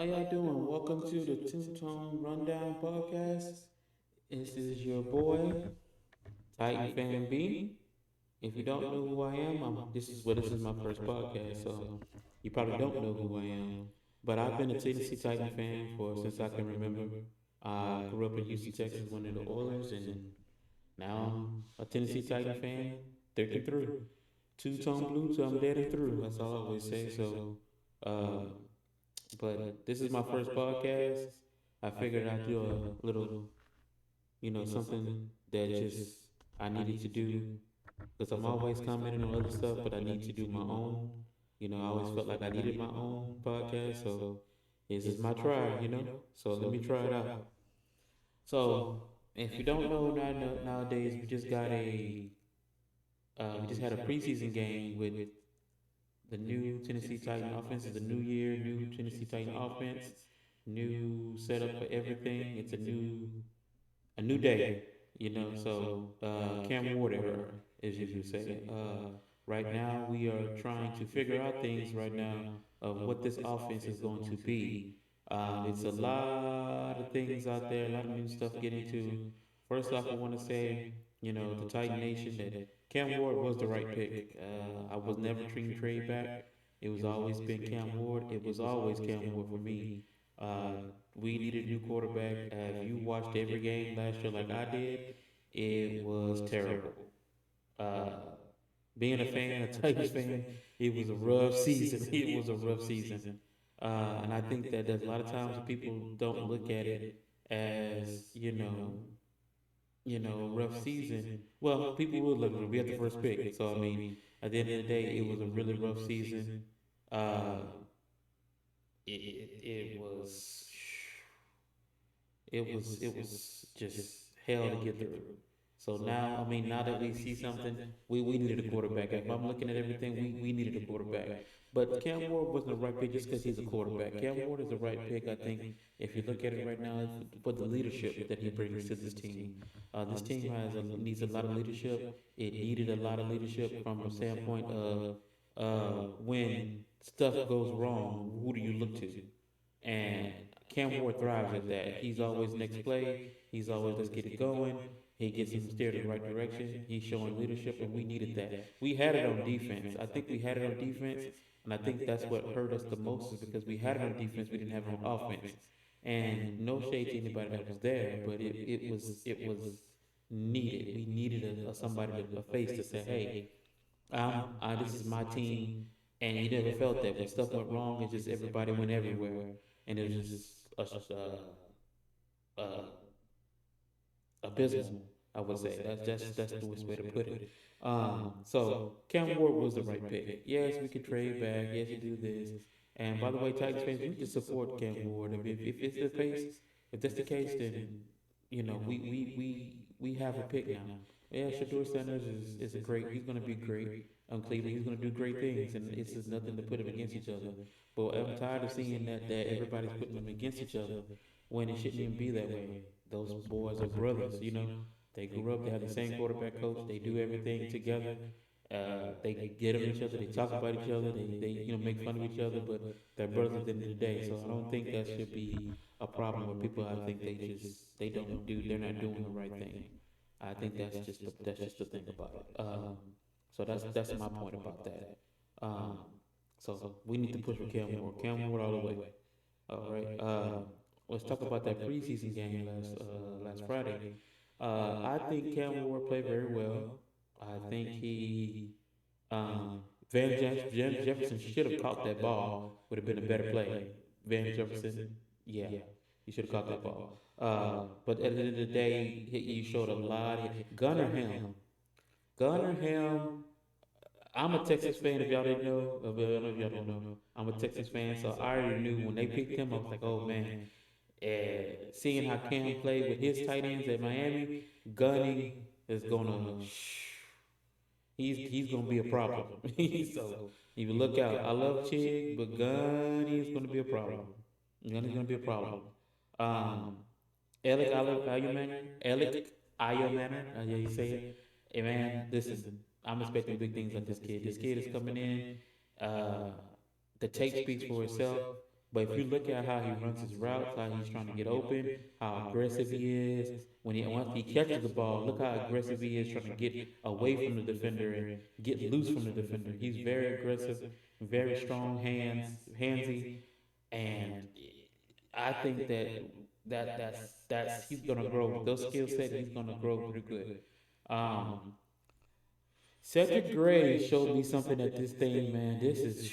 How y'all doing? Welcome to the Two Tone Rundown Podcast. This is your boy, Titan Fan B. If you don't know who I am, this is my first podcast, so you probably don't know who I am. But I've been a Tennessee Titan fan for since I can remember. I grew up in Houston, Texas, one of the Oilers, and now I'm a Tennessee Titan fan, thick and through. Two tone blue, so I'm dead and through. That's all I always say. Uh, but this is my first podcast. I figured I'd do a little, something that just I needed to do because I'm always commenting on other stuff, but I need to do my own. I always felt like I needed my own podcast, so this is my try. So let me try it out. So if you don't know, nowadays we just had a preseason game with the new Tennessee Titan offense. Is a new year, new Tennessee Titan offense, new setup for everything. It's a new day, So Cam Ward era, as you would say. Right now, we are trying to figure out things right now of what this offense is going to be. It's a lot of things out there, a lot of new stuff to get into. First off, I want to say, the Titan Nation, that Cam Ward was the right pick. I was never treating trade back. It was always been Cam Ward. It was always Cam Ward for me. Uh, we needed a new quarterback. If you watched every game last year like I did, it was terrible. Uh, Being a fan, a Titans fan, it was a rough season. It was a rough season. And I think that there's a lot of times that people don't look at it as, rough season. Well, people will look at it. We had the first pick. So, I mean, at the end of the day, it was a really rough season. Uh, it was it was just hell to get through. So now, I mean, now that we see something, we needed a quarterback. If I'm looking at everything, we needed a quarterback. But Cam Ward wasn't the right pick just because he's a quarterback. Cam Ward is the right pick, I think, if you look at it right now, for the leadership that he brings to this team. This team needs a lot of leadership. It needed a lot of leadership from a standpoint of when stuff goes wrong, who do you look to? And Cam Ward thrives at that. He's always next play. He's always let's get it going. He gets him steered in the right direction. He's showing leadership, and we needed that. We had it on defense. I think we had it on defense, and I think that's what hurt us the most is because we had it on defense, we didn't have it on offense. And no shade to anybody that was there, but it was needed. We needed somebody a face to say, hey, this is my team, and you never felt that when stuff went wrong, it's just everybody went everywhere, and it was just uh, abysmal. I would say that's the best way to put it. So Cam Ward was the right pick. Yes, we could trade back. Yes, you do this. And by the way, Titans fans, we need to support Cam Ward. If it's the case, if that's the case, then we have a pick now. Yeah, Shador Sanders is a great. He's going to be great. Cleveland, he's going to do great things, and it's just nothing to put them against each other. But I'm tired of seeing that everybody's putting them against each other when it shouldn't even be that way. Those boys are brothers, They grew up, they have the same quarterback coach, they do everything together. They get on each other, they talk about each other, they make fun of each other, but they're brothers at the end of the day. So I don't think that should be a problem where people I think they're not doing the right thing. I think that's just the thing about it. So that's my point about that. Um, so we need to push for Cam Ward all the way. All right. Let's talk about that preseason game last Friday. I think Cam Ward played very well. I think um, Jefferson should have caught that ball. Would have been a better play. Van Jefferson, yeah, he should have caught that ball. But at the end of the day, you showed a lot. Gunnar Ham. I'm a Texas fan. If y'all didn't know, I don't know if y'all don't know. I'm a Texas fan, so I already knew when they picked him. I was like, oh man. Seeing how Cam played with his tight ends at Miami, Gunning is gonna he's gonna be a problem. So if you look out, I love Chig, but Gunny is gonna be a problem. Gunny's gonna be a problem. Um, Alec Ayomanor, yeah, you say it. Hey man, listen, I'm expecting big things out of this kid. This kid is coming in. Uh, the tape speaks for itself. But if you look at how he runs his routes, how he's trying to get open, how aggressive he is, once he catches the ball, look how aggressive he is trying to get away from the defender and get loose from the defender. He's very aggressive, very strong hands, handsy, and I think that's he's gonna grow with those skill set. He's gonna grow pretty good. Um, Cedric Gray showed me something at this thing, man. This is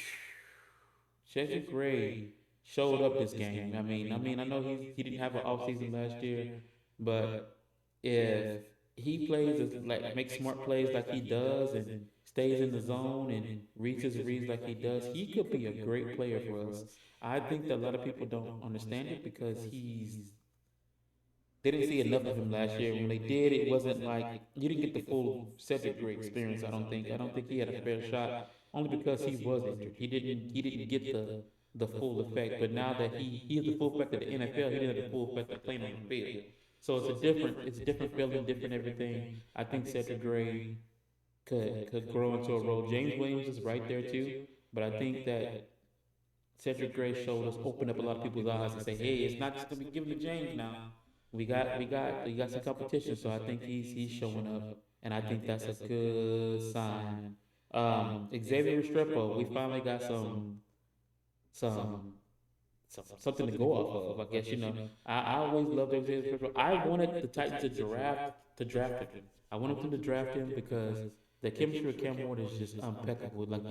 Cedric Gray showed up this game. I know he didn't have an off season last year, but if he plays like makes smart plays like he does and stays in the zone and reaches reads like he does, he could be a great player for us. I think that a lot of people don't understand it because they didn't see enough of him last year. When they did, it wasn't like you didn't get the full Cedric Gray experience. I don't think. I don't think he had a fair shot only because he was injured. He didn't get the full effect. But now that he has the full effect of the NFL, he didn't have the full effect of playing on the field. So it's a different feeling, different everything. I think Cedric Gray could grow into a role. James Williams is right there too, but I think that Cedric Gray showed us opened up a lot of people's eyes and say, hey, it's not just gonna be given to James now. We got some competition, so I think he's showing up, and I think that's a good sign. Xavier Restrepo, we finally got some something to go off of. I guess I always loved Xavier Restrepo. I wanted the Titans to draft him. I wanted them to draft him because the chemistry with Cam Ward is just impeccable. Like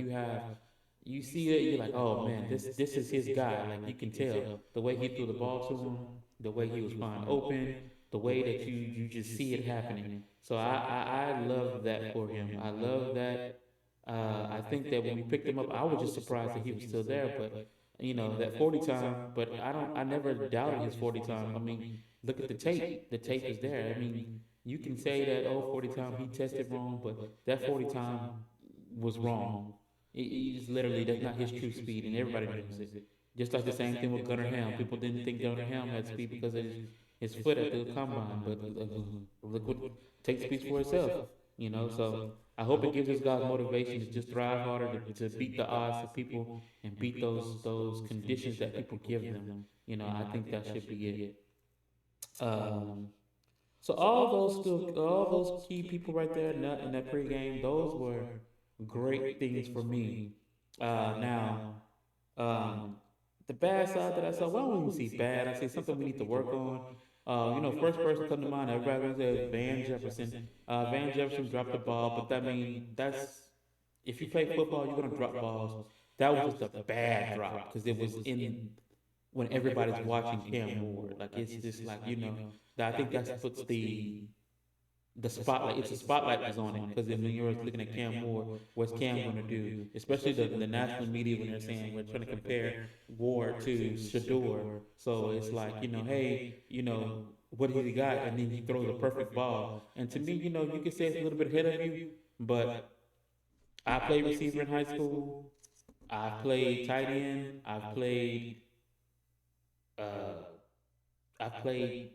you see it, you're like, oh man, this is his guy. Like you can tell the way he threw the ball to him, the way he was flying open, the way that you just see it happening. So I love that for him. I love that. I think that when we picked him up, I was just surprised that he was still there. But that 40 time. But I never doubted his 40 time. I mean, look at the tape. The tape is there. I mean, you can say that 40 time he tested wrong, but that 40 time was wrong. He just literally that's not his true speed, and everybody knows it. Just like the same thing with Gunnar Ham. People didn't think Gunnar Ham had speed because of his foot at the combine, but look what takes speed for itself. So I hope it gives us guys motivation to just thrive harder, to beat the odds of people and beat those conditions that people give them. I think that should be it. So all those key people right there in that pregame, those were great things for me. Now, um, the bad side that I saw, well, I don't even see bad. I see something we need to work on. First person come to mind, everybody gonna say Van Jefferson. Van Jefferson dropped the ball, but that's if you play football, you're gonna drop balls. That was just a bad drop because it was in when everybody's watching Cam Ward. Like it's just like that. I think that puts the spotlight. It's a spotlight was on it because when you're looking at Cam Ward, what's Cam going to do? Especially the national media when they're saying we're trying to compare Ward to Shador. So it's like hey, what has he got? And then he throws a perfect ball. And to me, you can say it's a little bit ahead of you, but I played receiver in high school. I've played tight end. Uh, I've played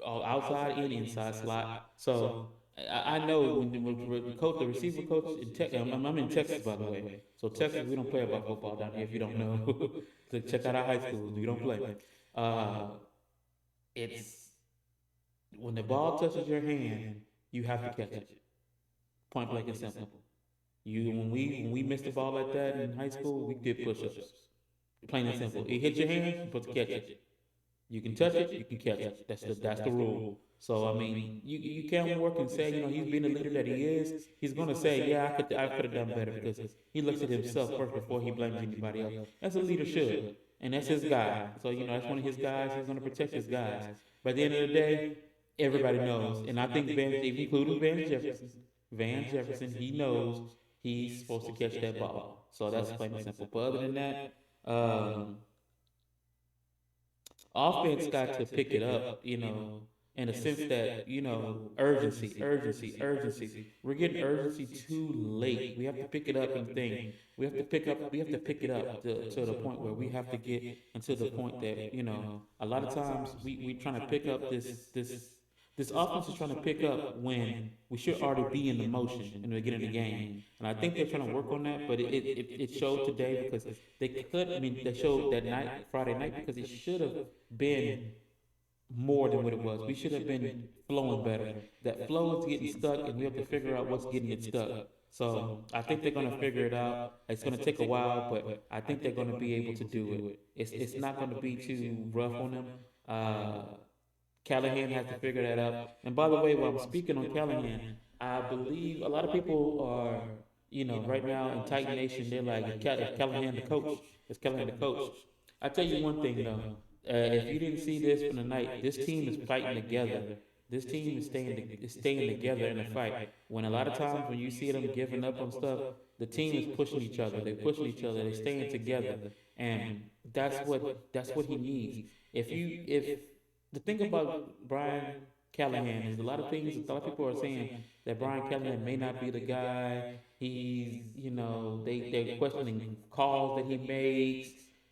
outside and inside slot. So I know when the coach, the receiver coach in Texas, I'm in Texas by the way. So Texas, we don't play about football down here. If you don't know, so check out our high schools. We don't play. Uh, it's when the ball touches your hand, you have to catch it. Point blank and simple. When we missed the ball like that in high school, we did push-ups. Plain and simple. It hits your hand, you're supposed to catch it. You can touch it, you can catch it. That's the rule. So I mean, you can't work and say he's being the leader that he is. He's gonna say, yeah, I could have done better because he looks at himself first before he blames anybody else. That's a leader should, and that's his guy. So that's one of his guys. He's gonna protect his guys. But at the end of the day, everybody knows, and I think including Van Jefferson, he knows he's supposed to catch that ball. So that's plain and simple. But other than that, offense got to pick it up, in a sense that, urgency. We're getting urgency too late. We have to pick it up and think. We have to pick it up to the point where we have to get into the point that, a lot of times we trying to pick up this This offense is trying to pick up when we should already be in the motion in the beginning of the game. And I think they're trying to work on that, but it showed today because they could, I mean, they showed that night, Friday night, because it should have been more than what it was. We should have been flowing better. That flow is getting stuck, and we have to figure out what's getting it stuck. So I think they're gonna figure it out. It's gonna take a while, but I think they're gonna be able to do it. It's not gonna be too rough on them. Uh, Callahan has to figure that out. And by the way, while I'm speaking on Callahan, I believe a lot of people are, right now in Titan Nation, they're like, is Callahan the coach? Is Callahan the coach? I tell you one thing though, if you didn't see this from the night, this team is fighting together. This team is staying together in the fight. When a lot of times when you see them giving up on stuff, the team is pushing each other. They're pushing each other. They're staying together, and that's what he needs. If the thing about Brian Callahan is a lot of people are saying that Brian Callahan may not be the guy. He's, they're questioning calls that he makes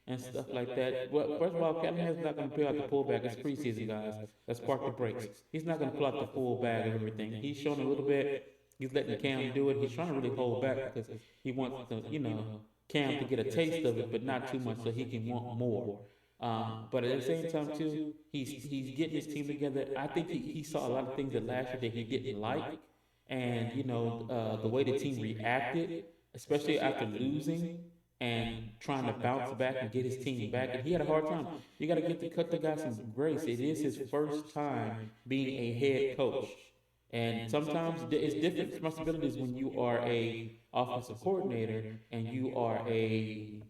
and stuff like that. Well, first of all, Callahan's not going to pull out the fullback. It's preseason, guys. Let's park the brakes. He's not going to pull out the full bag of everything. He's shown a little bit. He's letting Cam do it. He's trying to really hold back because he wants Cam to get a taste of it, but not too much so he can want more. But at the same time too, he's getting his team together. I think he saw a lot of things that last year that he didn't like, and the way the team reacted, especially after losing and trying to bounce back and get his team back. And he had a hard time. You got to cut the guy some grace. It is his first time being a head coach, and sometimes it's different responsibilities when you are a offensive coordinator and you are a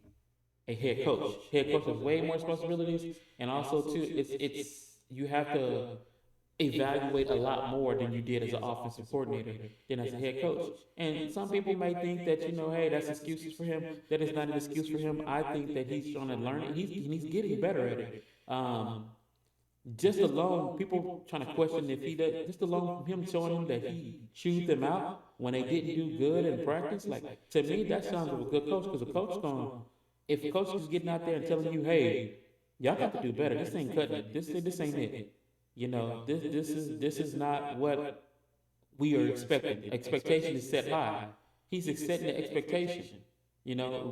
head coach. Head coach has way more responsibilities, and also too, it's you have to evaluate a lot more than you did as an offensive coordinator than as a head coach. And some people may think that hey, that's excuses for him. That is not an excuse for him. I think that he's trying to learn it. He's getting better at it. Just alone, people trying to question if he does. Just alone, him showing him that he chewed them out when they didn't do good in practice. Like, to me, that sounds like a good coach, because a coach going, if a coach is getting out there and telling you, hey, y'all got to do better. This ain't cutting it. This ain't it. This is not what we are expecting. Expectation is set high. He's setting the expectation.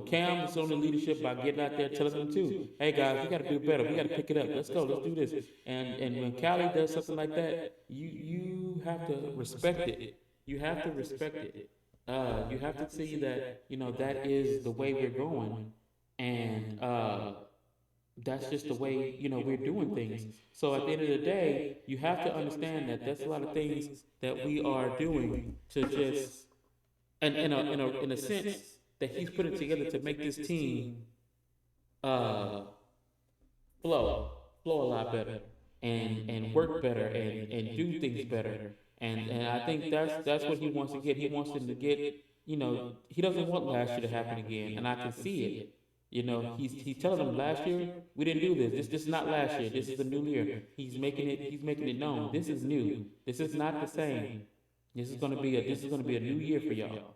Cam is on the leadership by getting out there telling them too, hey guys, we got to do better. We got to pick it up. Let's go. Let's do this. And when Callie does something like that, you have to respect it. You have to respect it. You have to see that that is the way we're going, and that's just the way we're doing things. So at the end of the day, you have to understand that there's a lot of things that we are doing to just, and in a sense, that he's putting together to make this team uh, flow a lot better, and work better, and do things better. And I think that's what he wants to get. He wants them to get, he doesn't want last year to happen again, and I can see it. He's telling them last year we didn't do this. This is not last year. This is the new year. He's making it known. This is new. This is not the same. This is gonna be a new year for y'all.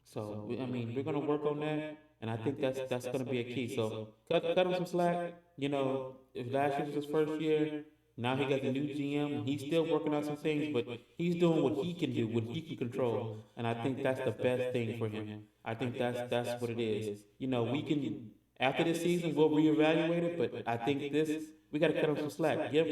So I mean, we're gonna work on that, and I think that's gonna be a key. So cut him some slack. If last year was his first year, now he got the new GM. He's still working on some things, but he's doing what he can do, what he can control, and I think that's the best thing for him. I think that's what it is. We can, after this season we'll reevaluate it, but I think we got to cut him some slack. Give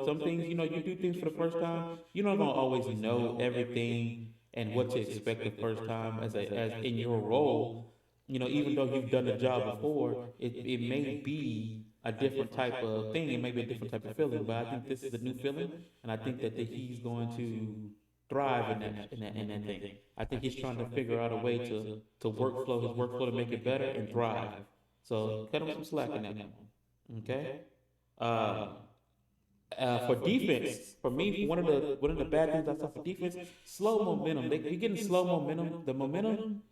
some things. You do things for the first time. You're not gonna always know everything and what to expect the first time as in your role. Even though you've done the job before, it may be a different type of thing. It may be a different type of feeling, but I think this is a new feeling, and I think that he's going to thrive in that thing. I think he's trying to figure out a way to his workflow to make it better and thrive. So cut him some slack in that one. Okay. For defense, for me, one of the bad things I saw for defense, slow momentum. You're getting slow momentum. The momentum,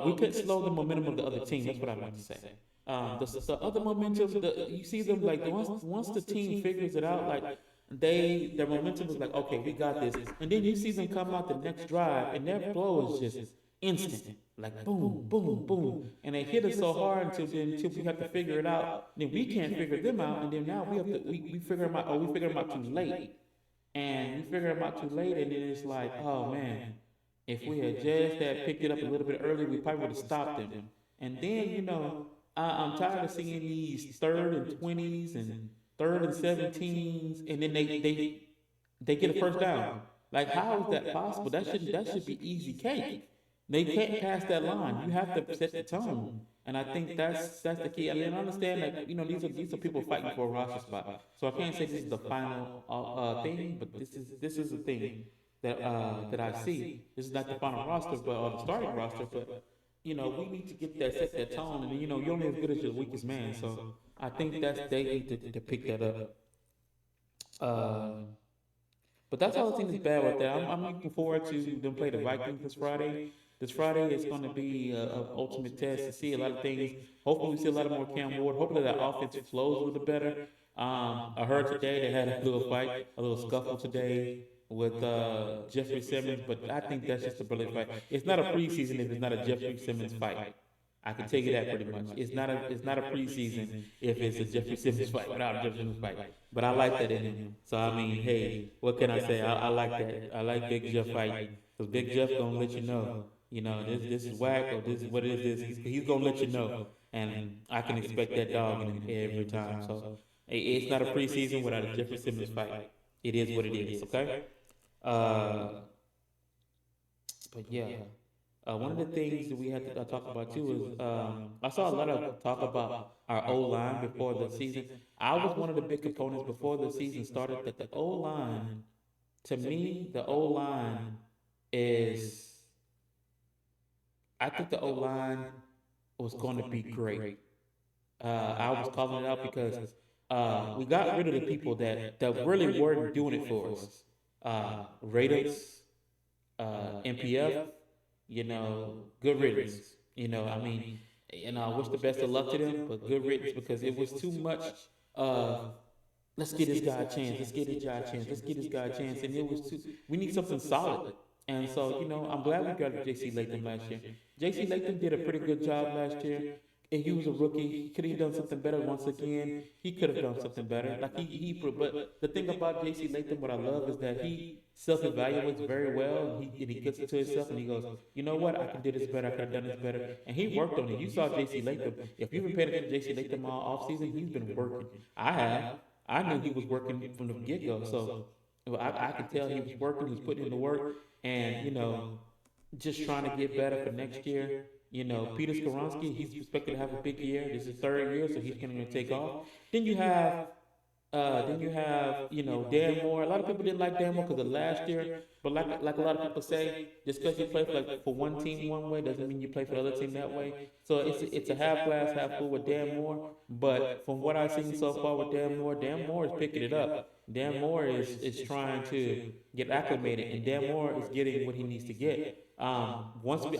we couldn't slow the momentum of the other team. That's what I meant to say. The other momentum, you see them like once the team figures it out, like their momentum is like, okay, we got this, and then you see them come out the next drive, and their flow is just instant, like boom, boom, boom, and they hit us so hard until we have to figure it out. Then we can't figure them out, and then now we figure them out. Oh, we figure them out too late. and we figure them out too late, and then it's like, oh man, if we had just had picked it up a little bit earlier, we probably would have stopped them. And then, I'm tired of seeing these 3rd and 20s and 3rd and 17s, and then they get a first down. Like, how is that possible? That should be easy cake. They can't pass that line. You have to set the tone. And I think that's the key. I mean, I understand that these are people fighting for a roster spot. So I can't say this is the final thing, but this is the thing that I see. This is not the final roster, but or the starting roster, but we need to get that set that tone, and you're only as good as your weakest man. So I think they need to pick that up. Uh, but that's all I think is bad with that. I'm looking forward to them play the Vikings this Friday. This Friday is going to be an ultimate test to see a lot of things. Hopefully, we see a lot of more Cam Ward. Hopefully, that offense flows a little better. I heard today they had a little fight, a little scuffle today with Jeffrey Simmons, but I think that's just a brilliant fight. It's not a preseason if it's not a Jeffrey Simmons fight. I can tell you that pretty much. It's not a preseason if it's a Jeffrey Simmons fight without a Jeffrey Simmons fight. But I like that in him. So I mean, hey, what can I say? I like that. I like Big Jeff fighting because Big Jeff gonna let you know. This is whack or this is what it is. He's gonna let you know, and I can expect that dog in him every time. So it's not a preseason without a Jeffrey Simmons fight. It is what it is. Okay. Uh, but yeah. One of the things that we had to talk about too is I saw a lot of talk about our O line before the season. I was one of the big components before the season started that the O line, to me, the O line is, I think the O line was going to be great. I was calling it out because we got rid of the people that really weren't doing it for us. Raiders, MPF, good riddance. I mean, I wish the best of luck to them, but good riddance because it was too much. Uh, let's get this guy a chance. Let's get this guy a chance. Let's get this guy a chance. And it was too. We need something solid. And so, I'm glad we got J.C. Latham last year. J.C. Latham did a pretty good job last year. And he was a rookie. He could have done something better once again. He could have done something better. Like but the thing about J.C. Latham, what I love is that he self-evaluates very well. And he gets it to himself and he goes, you know what? I can do this better. I could have done this better. And he worked on it. You saw J.C. Latham. If you've been paying attention to J.C. Latham all offseason, he's been working. I have. I knew he was working from the get-go. So I could tell he was working. He was putting in the work. And, just trying to get better for next year. Peter Skoronski, he's expected to have a big year. This is 3rd year, so he's going to take off. Then you have Dan Moore. A lot of people didn't like Dan Moore because of last year, but like a lot of people say, just because you play for one team one way doesn't mean you play for the other team that way. So it's a half glass half full with Dan Moore. But from what I've seen so far with Dan Moore is picking it up. Dan Moore is trying to get acclimated, and Dan Moore is getting what he needs to get. Once we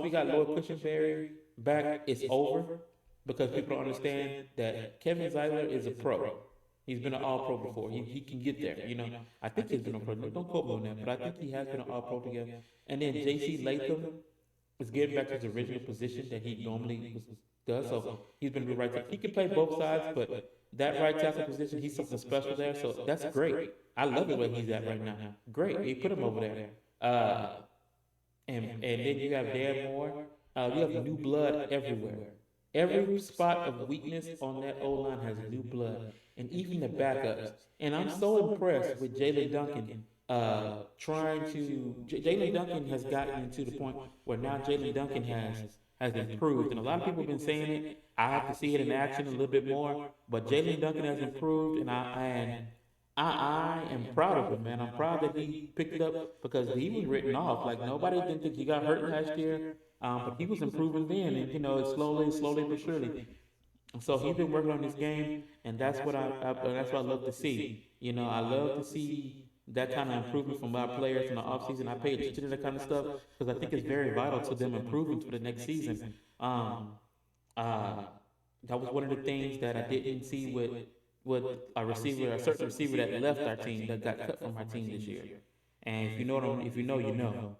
got Lloyd Cushenberry back, it's over because people don't understand that Kevin Zeiler is a pro. He's been an All-Pro before. He can get there. I think he's been a pro. Don't quote me on that, but I think he has been an All-Pro together. And then J.C. Latham is getting back to his original position that he normally does. So he's been the right tackle. He can play both sides, but that right tackle position, he's something special there. So that's great. I love the way he's at right now. Great. He put him over there. And then you have Dan Moore. You have new blood everywhere. Every spot of weakness on that O line has new blood, and even the backups. And I'm so impressed with Jalen Duncan. Jalen Duncan has gotten to the point where now Jalen Duncan has improved, and a lot of people have been saying it. I have to see it in action a little bit more, but Jalen Duncan has improved, and I am proud of him, man. I'm proud that he picked it up because he was written off. Like nobody didn't think he got hurt last year, but he was improving then, and slowly but surely. So he's been working on this game, and that's what I love to see. I love to see that kind of improvement from our players in the offseason. I pay attention to that kind of stuff because I think it's very vital to them improving for the next season. That was one of the things that I didn't see with a certain receiver that left our team that got cut from our team this year. And if you know.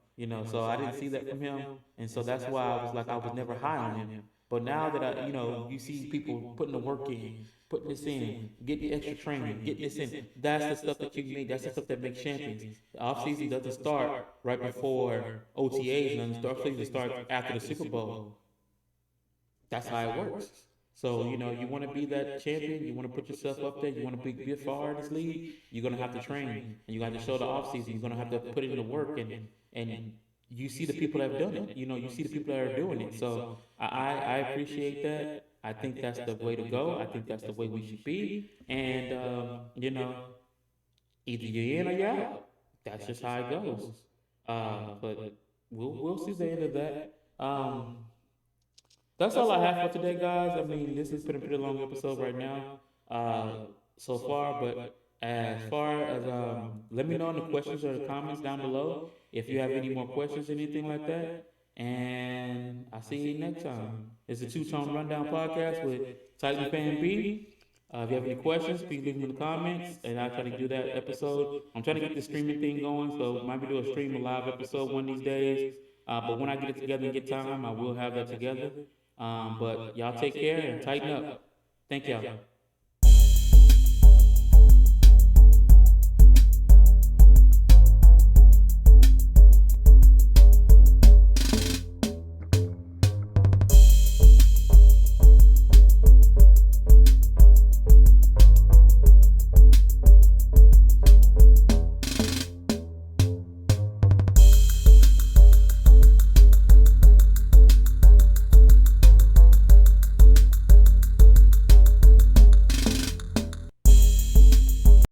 So I didn't see that from him, and so that's why I was never high on him. But now that you see people putting the work in, putting this in, getting extra training, getting this in. That's the stuff that you make. That's the stuff that makes champions. The off season doesn't start right before OTAs, and the off season starts after the Super Bowl. That's how it works. So, you want to be that champion, you want to put yourself up there, you want to be a far in this league, you're going to have to train. And you got to show the offseason. You're going to have to put in the work. And you see the people that have done it. You see the people that are doing it. So I appreciate that. I think that's the way to go. I think that's the way we should be. And, either you're in or you're out. That's just how it goes. But we'll see the end of that. That's all I have for today, guys. I mean, this has been a pretty long episode right now, uh, so far. But as far as let me know in the questions or the comments down below if you have any more questions, anything like that. And I'll see you next time. It's a two-tone rundown podcast with Titan Fan B. If you have any questions, please leave them in the comments, and I'll try to do that episode. I'm trying to get the streaming thing going, so might be do a live episode one of these days. But when I get it together and get time, I will have that together. But y'all take care and tighten up. Thank y'all.